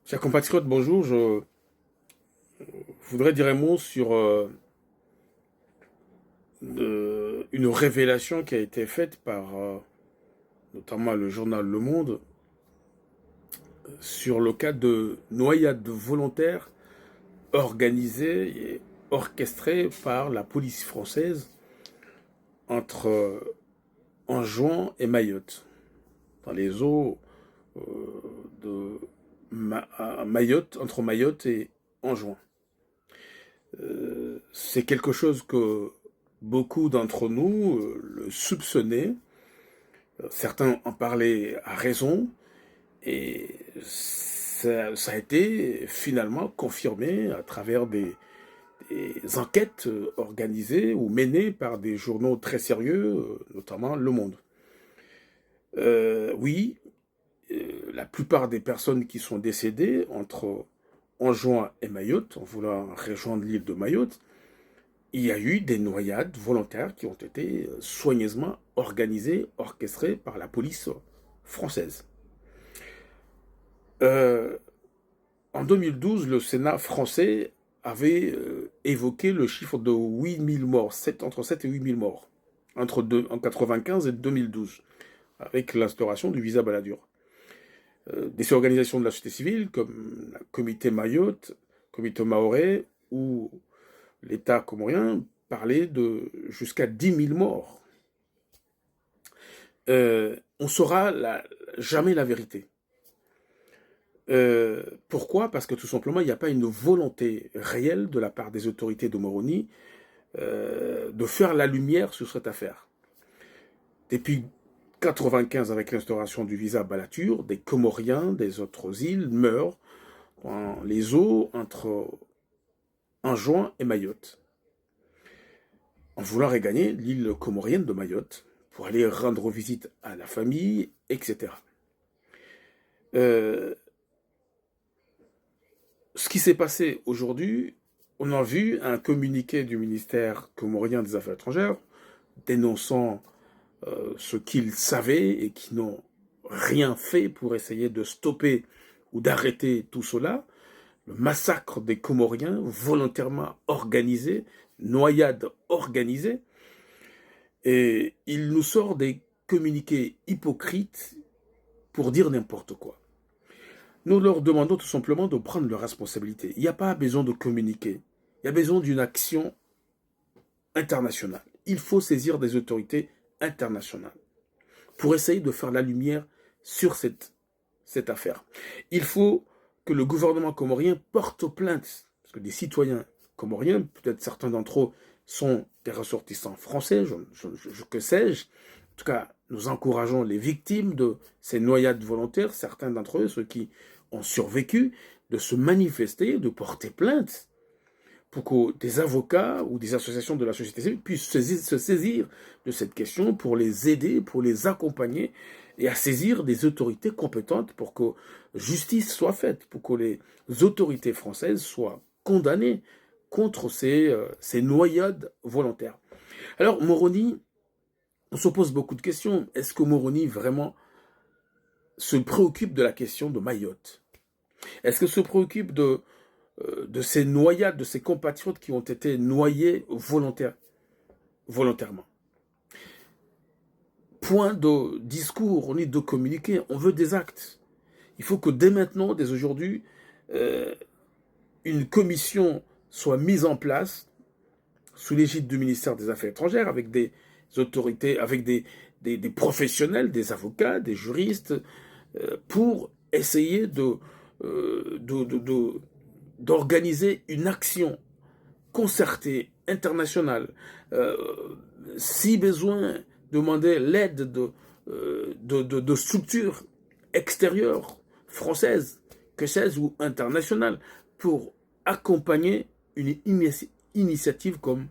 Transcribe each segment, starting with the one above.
Chers compatriotes, bonjour. Je voudrais dire un mot sur une révélation qui a été faite par notamment le journal Le Monde sur le cas de noyades volontaires organisées et orchestrées par la police française entre Anjouan et Mayotte, dans les eaux euh, de Mayotte, entre Mayotte et Anjouan. C'est quelque chose que beaucoup d'entre nous le soupçonnaient. Certains en parlaient à raison, et ça a été finalement confirmé à travers des enquêtes organisées ou menées par des journaux très sérieux, notamment Le Monde. Oui, la plupart des personnes qui sont décédées entre Anjouan et Mayotte, en voulant rejoindre l'île de Mayotte, il y a eu des noyades volontaires qui ont été soigneusement organisées, orchestrées par la police française. Euh, En 2012, le Sénat français avait évoqué le chiffre de 8000 morts, entre 7 et 8000 morts, en 95 et 2012, avec l'instauration du visa Balladur. Des organisations de la société civile, comme le Comité Mayotte, Comité Maoré ou l'État comorien, parlaient de jusqu'à 10 000 morts. On saura jamais la vérité. Pourquoi? Parce que tout simplement, il n'y a pas une volonté réelle de la part des autorités de Moroni de faire la lumière sur cette affaire. Depuis 1995, avec l'instauration du visa Balladur, des Comoriens des autres îles meurent dans les eaux entre Anjouan et Mayotte, en voulant regagner l'île comorienne de Mayotte pour aller rendre visite à la famille, etc. Euh, Ce qui s'est passé aujourd'hui, on a vu un communiqué du ministère comorien des Affaires étrangères dénonçant ce qu'ils savaient et qui n'ont rien fait pour essayer de stopper ou d'arrêter tout cela. Le massacre des Comoriens volontairement organisé, noyade organisée, et il nous sort des communiqués hypocrites pour dire n'importe quoi. Nous leur demandons tout simplement de prendre leurs responsabilités. Il n'y a pas besoin de communiquer. Il y a besoin d'une action internationale. Il faut saisir des autorités internationales pour essayer de faire la lumière sur cette affaire. Il faut que le gouvernement comorien porte plainte, parce que des citoyens comoriens, peut-être certains d'entre eux sont des ressortissants français, que sais-je. En tout cas, nous encourageons les victimes de ces noyades volontaires, certains d'entre eux, ceux qui ont survécu, de se manifester, de porter plainte, pour que des avocats ou des associations de la société civile puissent se saisir de cette question pour les aider, pour les accompagner et à saisir des autorités compétentes pour que justice soit faite, pour que les autorités françaises soient condamnées contre ces noyades volontaires. Alors, Moroni, on se pose beaucoup de questions. Est-ce que Moroni vraiment se préoccupe de la question de Mayotte? Est-ce qu'il se préoccupe de ces noyades, de ces compatriotes qui ont été noyés volontairement? Point de discours, on est de communiquer, on veut des actes. Il faut que dès maintenant, dès aujourd'hui, une commission soit mise en place sous l'égide du ministère des Affaires étrangères avec des autorités, avec des professionnels, des avocats, des juristes, pour essayer d'organiser une action concertée, internationale, si besoin, demander l'aide de structures extérieures, françaises, que sais-je, ou internationales, pour accompagner une initiative comme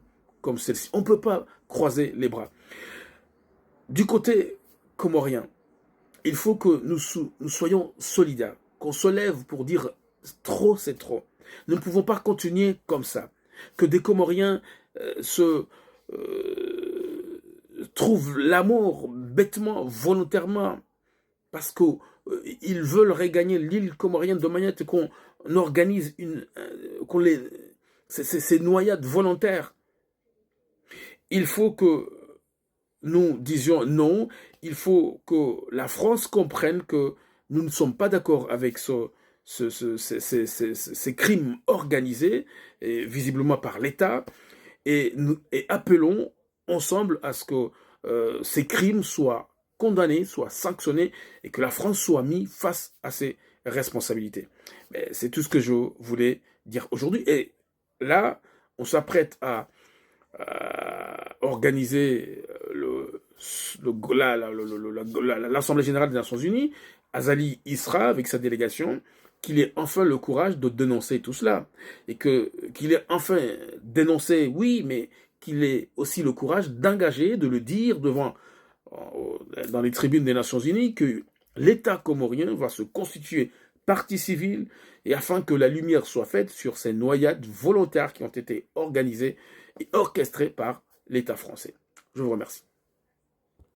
celle-ci. On ne peut pas croiser les bras. Du côté comorien, il faut que nous soyons solidaires, qu'on se lève pour dire trop, c'est trop. Nous ne pouvons pas continuer comme ça. Que des Comoriens trouvent l'amour bêtement, volontairement, parce que ils veulent regagner l'île comorienne de manière qu'on organise ces noyades volontaires. Il faut que nous disions non, il faut que la France comprenne que nous ne sommes pas d'accord avec ces crimes organisés, et visiblement par l'État, et appelons ensemble à ce que ces crimes soient condamnés, soient sanctionnés, et que la France soit mise face à ses responsabilités. C'est tout ce que je voulais dire aujourd'hui. Et là, on s'apprête à organiser l'Assemblée générale des Nations Unies. Azali y sera avec sa délégation, qu'il ait enfin le courage de dénoncer tout cela. Et qu'il ait enfin dénoncé, oui, mais qu'il ait aussi le courage d'engager, de le dire dans les tribunes des Nations Unies, que l'État comorien va se constituer partie civile, et afin que la lumière soit faite sur ces noyades volontaires qui ont été organisées et orchestrées par l'État français. Je vous remercie.